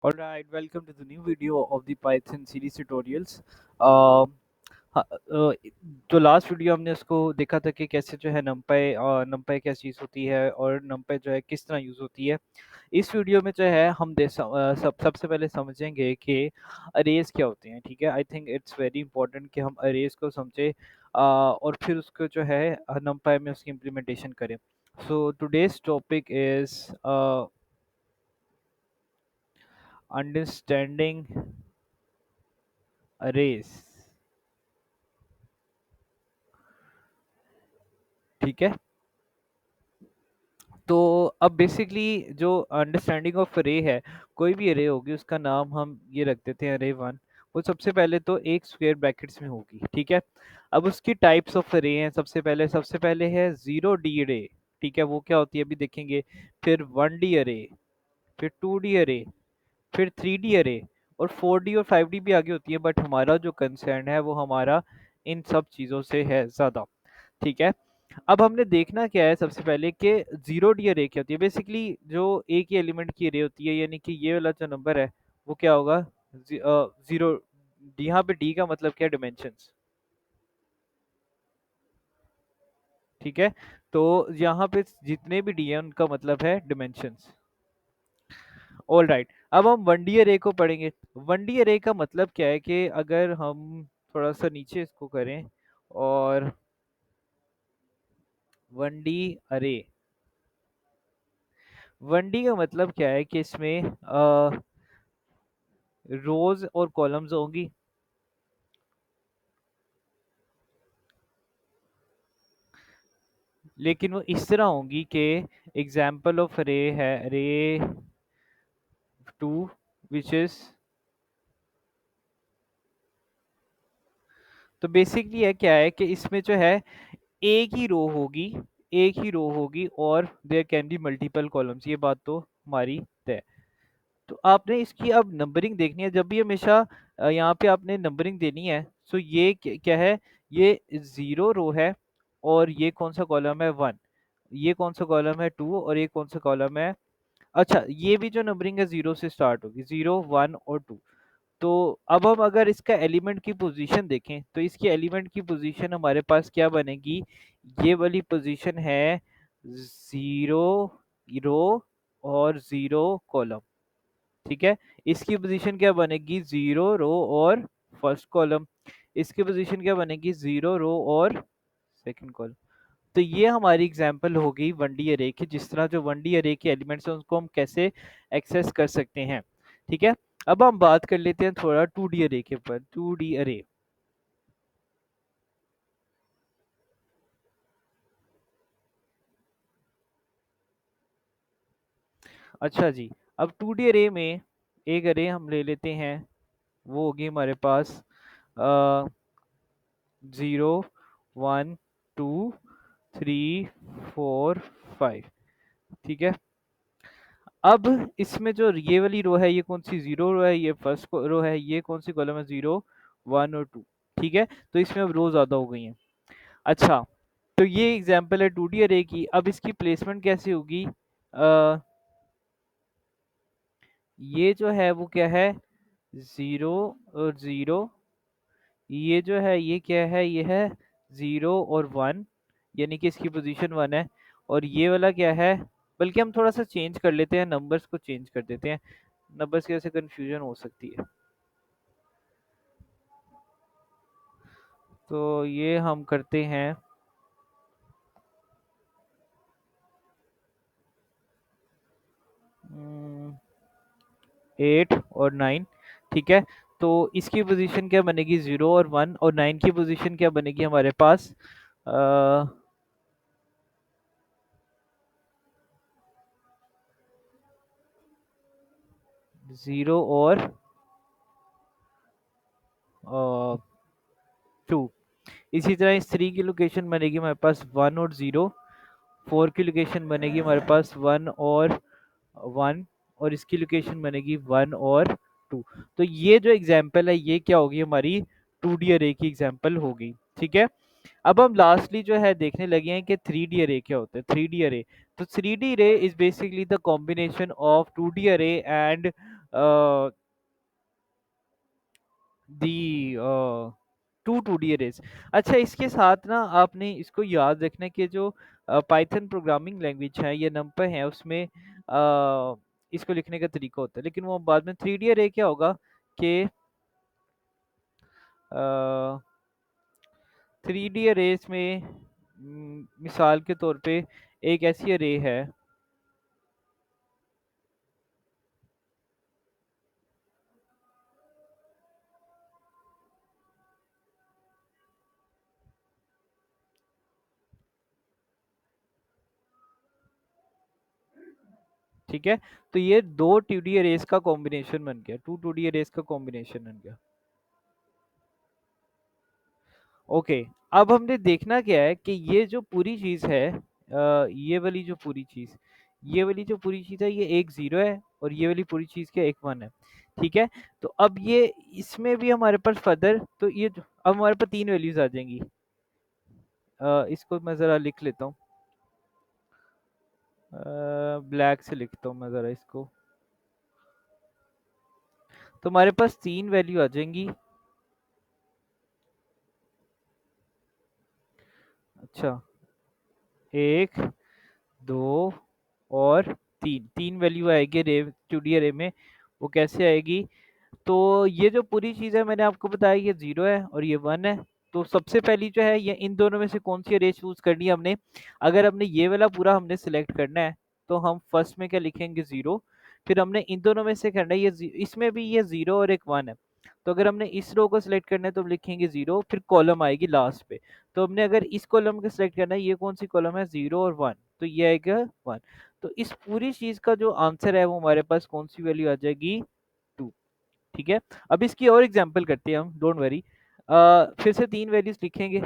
Alright, welcome to the new video of the Python series tutorials. Um, हाँ, जो last video हमने उसको देखा था कि कैसे जो है नमपाई क्या चीज़ होती है और नमपाई जो है किस तरह यूज़ होती है। इस वीडियो में जो है हम सबसे पहले समझेंगे कि अरेज क्या होते हैं। ठीक है, I think it's very important कि हम अरेज को समझे और फिर उसको जो है नमपाई में उसकी इम्प्लीमेंटेशन करें। So today's topic is understanding arrays. ठीक है, तो अब बेसिकली जो अंडरस्टैंडिंग ऑफ अरे है, कोई भी अरे होगी उसका नाम हम ये रख देते हैं अरे वन। वो सबसे पहले तो एक स्क्वायर ब्रैकेट्स में होगी। ठीक है, अब उसकी टाइप्स ऑफ अरे हैं। सबसे पहले है जीरो डी अरे। ठीक है, वो क्या होती है अभी देखेंगे। फिर वन डी अरे, फिर टू डी अरे, फिर थ्री डी अरे, और फोर डी और फाइव डी भी आगे होती है, बट हमारा जो कंसर्न है वो हमारा इन सब चीज़ों से है ज़्यादा। ठीक है, अब हमने देखना क्या है सबसे पहले कि जीरो डी अरे क्या होती है। बेसिकली जो एक ही एलिमेंट की अरे होती है, यानी कि ये वाला जो नंबर है वो क्या होगा, जीरो। यहाँ पे डी का मतलब क्या है, डिमेंशंस। ठीक है, तो यहाँ पे जितने भी डी है उनका मतलब है डिमेंशंस। ऑल राइट, अब हम वन डी अरे को पढ़ेंगे। वन डी अरे का मतलब क्या है कि अगर हम थोड़ा सा नीचे इसको करें और वन डी अरे, वन डी का मतलब क्या है कि इसमें रोज और कॉलम्स होंगी। लेकिन वो इस तरह होंगी कि एग्जाम्पल ऑफ अरे है अरे टू, विच इज, तो बेसिकली है क्या है कि इसमें जो है एक ही रो होगी, एक ही रो होगी और there can be multiple columns. ये बात तो हमारी तय। तो आपने इसकी अब नंबरिंग देखनी है। जब भी हमेशा यहाँ पे आपने नंबरिंग देनी है। सो ये क्या है, ये जीरो रो है और ये कौन सा कॉलम है, वन। ये कौन सा कॉलम है, टू, और ये कौन सा कॉलम है। अच्छा, ये भी जो नंबरिंग है जीरो से स्टार्ट होगी, जीरो, वन और टू। तो अब हम अगर इसका एलिमेंट की पोजीशन देखें तो इसकी एलिमेंट की पोजीशन हमारे पास क्या बनेगी, ये वाली पोजीशन है जीरो रो और जीरो कॉलम। ठीक है, इसकी पोजीशन क्या बनेगी, जीरो रो और फर्स्ट कॉलम। इसकी पोजीशन क्या बनेगी, जीरो रो और सेकंड कॉलम। तो ये हमारी एग्जांपल हो गई वन डी अरे की। जिस तरह जो वन डी अरे के एलिमेंट्स हैं उनको हम कैसे एक्सेस कर सकते हैं। ठीक है, अब हम बात कर लेते हैं थोड़ा टू डी अरे के ऊपर। टू डी अरे, अच्छा जी। अब टू डी अरे में एक अरे हम ले लेते हैं, वो होगी हमारे पास zero, one, two, three, four, five. ठीक है, अब इसमें जो ये वाली रो है, ये कौन सी जीरो रो है, ये फर्स्ट रो है, ये कौन सी कॉलम है, जीरो, वन और टू। ठीक है, तो इसमें अब रो ज्यादा हो गई हैं। अच्छा, तो ये एग्जांपल है टू डी अरे की। अब इसकी प्लेसमेंट कैसे होगी, ये जो है वो क्या है, जीरो और जीरो। ये जो है ये क्या है, ये है जीरो और वन, यानी कि इसकी पोजीशन वन है। और ये वाला क्या है, बल्कि हम थोड़ा सा चेंज कर लेते हैं, नंबर्स को चेंज कर देते हैं। नंबर्स की वजह से कंफ्यूजन हो सकती है, तो ये हम करते हैं 8 और 9। ठीक है, तो इसकी पोजीशन क्या बनेगी, जीरो और वन, और नाइन की पोजीशन क्या बनेगी हमारे पास, जीरो और टू। इसी तरह इस थ्री की लोकेशन बनेगी हमारे पास वन और जीरो। फोर की लोकेशन बनेगी हमारे पास वन और वन, और इसकी लोकेशन बनेगी वन और टू। तो ये जो एग्जाम्पल है ये क्या होगी, हमारी टू डी अरे की एग्जाम्पल होगी। ठीक है, अब हम लास्टली जो है देखने लगे हैं कि थ्री डी अरे क्या होता है। थ्री डी अरे, तो three D array is basically the combination of two D array and the two two D arrays. अच्छा, इसके साथ ना आपने इसको याद रखना कि जो पाइथन प्रोग्रामिंग लैंग्वेज है या नंपर है उसमें इसको लिखने का तरीका होता है, लेकिन वो बाद में थ्री डी अरे क्या होगा कि थ्री डी अरेज में मिसाल के तौर पे एक ऐसी अरे है, ठीक है, तो ये दो टू डी अरेज का कॉम्बिनेशन बन गया, टू टू डी अरेज का कॉम्बिनेशन बन गया। ओके, अब हमने देखना क्या है कि ये जो पूरी चीज है, ये वाली जो पूरी चीज, ये वाली जो पूरी चीज है, ये एक जीरो है और ये वाली पूरी चीज क्या एक वन है, ठीक है। तो अब ये इसमें भी हमारे पास फर्दर, तो ये अब हमारे पास तीन वैल्यूज आ जाएंगी। इसको मैं जरा लिख लेता हूँ, ब्लैक से लिखता हूँ मैं जरा इसको। तो हमारे पास तीन वैल्यू आ जाएंगी। अच्छा, एक, दो और तीन, तीन वैल्यू आएगी रे टू डी अरे में। वो कैसे आएगी? तो ये जो पूरी चीज है मैंने आपको बताया ये जीरो है और ये वन है। तो सबसे पहली जो है ये इन दोनों में से कौन सी अरे चूज करनी है हमने? अगर हमने ये वाला पूरा हमने सिलेक्ट करना है तो हम फर्स्ट में क्या लिखेंगे? जीरो। फिर हमने इन दोनों में से करना है ये इसमें भी ये जीरो और एक वन है। तो अगर हमने इस रो को सिलेक्ट करना है तो हम लिखेंगे जीरो, फिर कॉलम आएगी लास्ट पे। तो हमने अगर इस कॉलम को सिलेक्ट करना है, ये कौन सी कॉलम है? जीरो और वन, तो ये आएगा वन। तो इस पूरी चीज का जो आंसर है वो हमारे पास कौन सी वैल्यू आ जाएगी? टू। ठीक है, अब इसकी और एग्जांपल करते हैं हम, डोंट वरी। फिर से तीन वैल्यूज लिखेंगे।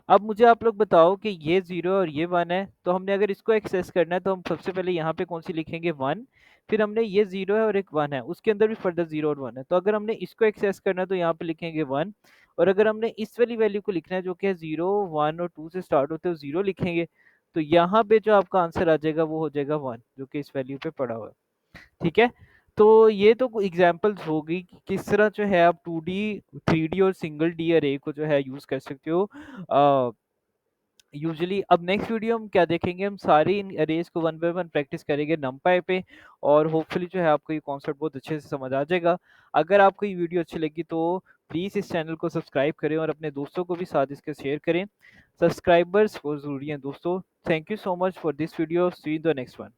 अब मुझे आप लोग बताओ कि ये जीरो और ये वन है, तो हमने अगर इसको एक्सेस करना है तो हम सबसे पहले यहाँ पे कौन सी लिखेंगे? वन। फिर हमने ये जीरो है और एक वन है, उसके अंदर भी फर्दर जीरो और वन है, तो अगर हमने इसको एक्सेस करना है तो यहाँ पे लिखेंगे वन। और अगर हमने इस वाली वैल्यू को लिखना है जो कि है जीरो, वन और टू से स्टार्ट होते हैं, जीरो लिखेंगे। तो यहाँ पे जो आपका आंसर आ जाएगा वो हो जाएगा वन, जो कि इस वैल्यू पे पड़ा हुआ है। ठीक है, तो ये तो एग्जांपल्स हो गई कि किस तरह जो है आप टू डी, थ्री डी और सिंगल डी अरे को जो है यूज कर सकते हो यूजुअली। अब नेक्स्ट वीडियो हम क्या देखेंगे? हम सारी इन अरेज को वन बाय वन प्रैक्टिस करेंगे नमपाई पे, और होपफुली जो है आपको ये कॉन्सेप्ट बहुत अच्छे से समझ आ जाएगा। अगर आपको ये वीडियो अच्छी लगी तो प्लीज़ इस चैनल को सब्सक्राइब करें और अपने दोस्तों को भी साथ इसके शेयर करें। सब्सक्राइबर्स बहुत ज़रूरी हैं दोस्तों। Thank you so much for this video, see you in the next one.